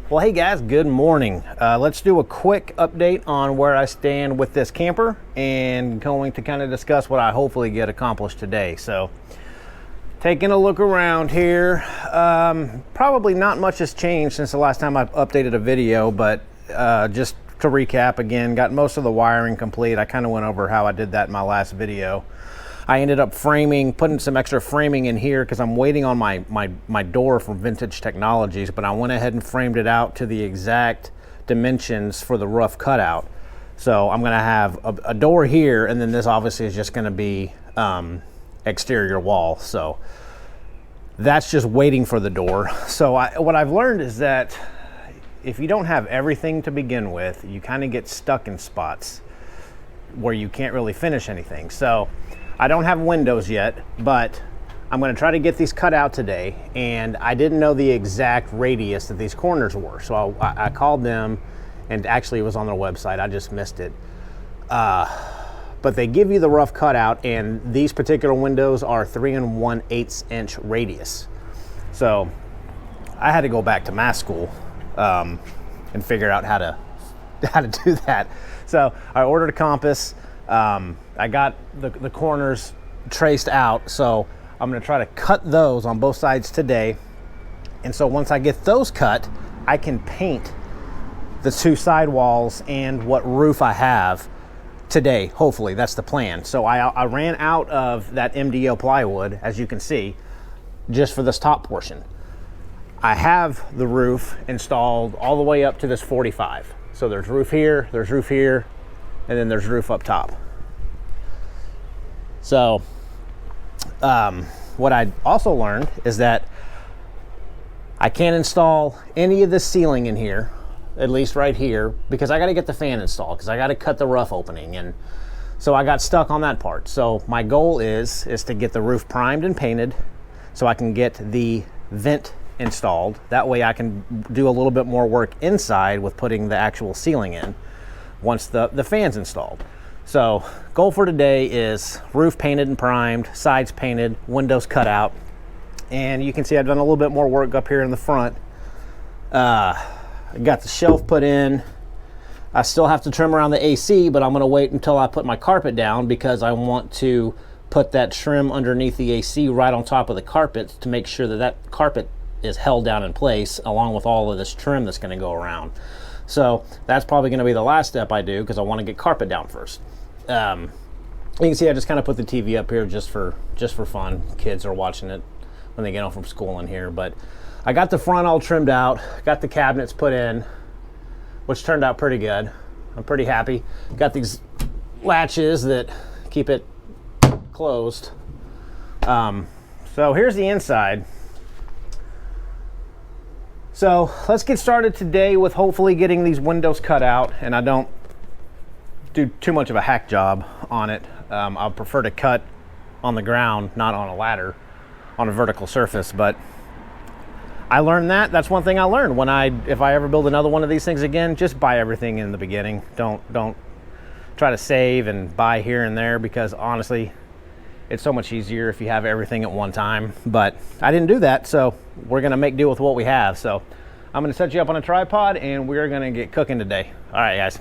Well, hey guys, good morning. Let's do a quick update on where I stand with this camper and going to kind of discuss what I hopefully get accomplished today. So, taking a look around here, probably not much has changed since the last time I've updated a video, but just to recap again, got most of the wiring complete. I kind of went over how I did that in my last video. I ended up putting some extra framing in here because I'm waiting on my door from Vintage Technologies, but I went ahead and framed it out to the exact dimensions for the rough cutout. So I'm gonna have a door here, and then this obviously is just gonna be exterior wall. So that's just waiting for the door. So what I've learned is that if you don't have everything to begin with, you kind of get stuck in spots where you can't really finish anything. So I don't have windows yet, but I'm going to try to get these cut out today, and I didn't know the exact radius that these corners were, so I called them, and actually it was on their website, I just missed it. But they give you the rough cutout, and these particular windows are 3 1/8 inch radius. So I had to go back to math school and figure out how to do that. So I ordered a compass. I got the corners traced out, so I'm going to try to cut those on both sides today. And so once I get those cut, I can paint the 2 side walls and what roof I have today. Hopefully, that's the plan. So I ran out of that MDO plywood, as you can see, just for this top portion. I have the roof installed all the way up to this 45. So there's roof here, and then there's roof up top. So what I also learned is that I can't install any of this ceiling in here, at least right here, because I got to get the fan installed, because I got to cut the rough opening, and so I got stuck on that part. So my goal is to get the roof primed and painted so I can get the vent installed. That way I can do a little bit more work inside with putting the actual ceiling in once the fan's installed. So goal for today is roof painted and primed, sides painted, windows cut out, and you can see I've done a little bit more work up here in the front. I got the shelf put in. I still have to trim around the AC, but I'm going to wait until I put my carpet down, because I want to put that trim underneath the AC right on top of the carpet to make sure that that carpet is held down in place along with all of this trim that's going to go around. So that's probably going to be the last step I do, because I want to get carpet down first. You can see I just kind of put the TV up here just for fun. Kids are watching it when they get home from school in here. But I got the front all trimmed out, got the cabinets put in, which turned out pretty good. I'm pretty happy. Got these latches that keep it closed. So here's the inside. So let's get started today with hopefully getting these windows cut out, and I don't do too much of a hack job on it. I'll prefer to cut on the ground, not on a ladder, on a vertical surface. But I learned that's one thing I learned. If I ever build another one of these things again, just buy everything in the beginning. Don't try to save and buy here and there, because honestly, it's so much easier if you have everything at one time. But I didn't do that, so we're gonna make do with what we have. So I'm gonna set you up on a tripod, and we're gonna get cooking today. All right, guys.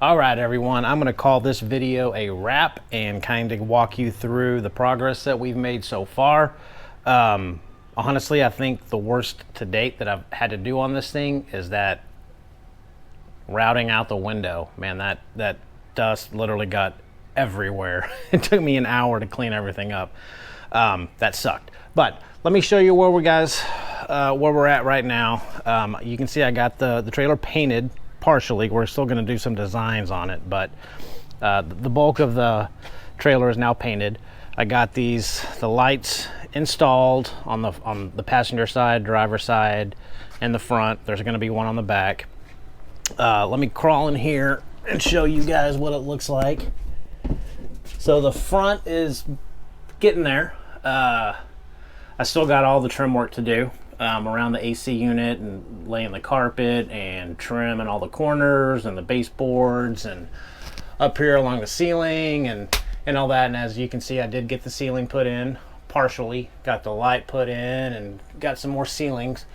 All right, everyone, I'm gonna call this video a wrap and kind of walk you through the progress that we've made so far. Honestly, I think the worst to date that I've had to do on this thing is that routing out the window. Man, that dust literally got everywhere. It took me an hour to clean everything up. That sucked. But let me show you where we're at right now. You can see I got the trailer painted partially. We're still going to do some designs on it, but the bulk of the trailer is now painted. I got the lights installed on the passenger side, driver side, and the front. There's going to be one on the back. Let me crawl in here and show you guys what it looks like. So the front is getting there. I still got all the trim work to do around the AC unit and laying the carpet and trim and all the corners and the baseboards and up here along the ceiling and all that. And as you can see, I did get the ceiling put in partially, got the light put in, and got some more ceilings.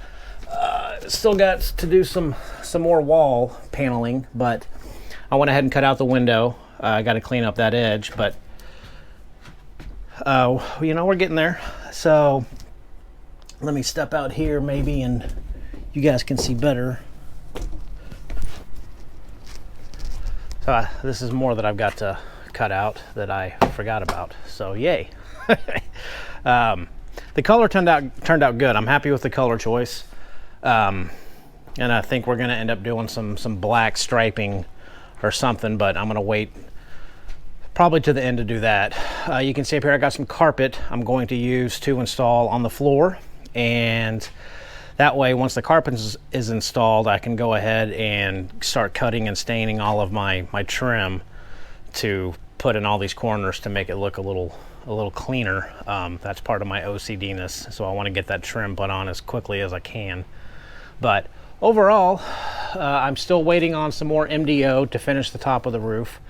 Still got to do some more wall paneling, but I went ahead and cut out the window. I got to clean up that edge, but you know, we're getting there. So let me step out here maybe and you guys can see better. So this is more that I've got to cut out that I forgot about, so yay. The color turned out good. I'm happy with the color choice, and I think we're gonna end up doing some black striping or something, but I'm gonna wait probably to the end to do that. You can see up here I got some carpet I'm going to use to install on the floor, and that way once the carpet is installed, I can go ahead and start cutting and staining all of my trim to put in all these corners to make it look a little cleaner. That's part of my OCD-ness, so I want to get that trim put on as quickly as I can. But overall, I'm still waiting on some more MDO to finish the top of the roof,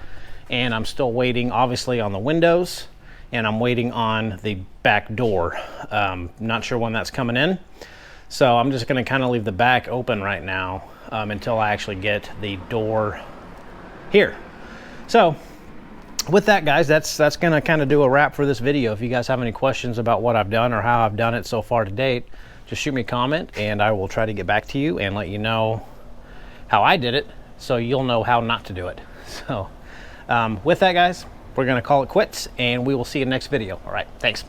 and I'm still waiting obviously on the windows, and I'm waiting on the back door. Not sure when that's coming in, so I'm just going to kind of leave the back open right now until I actually get the door here. So with that, guys, that's going to kind of do a wrap for this video. If you guys have any questions about what I've done or how I've done it so far to date, just shoot me a comment and I will try to get back to you and let you know how I did it, so you'll know how not to do it. So with that, guys, we're going to call it quits and we will see you in the next video. All right, thanks.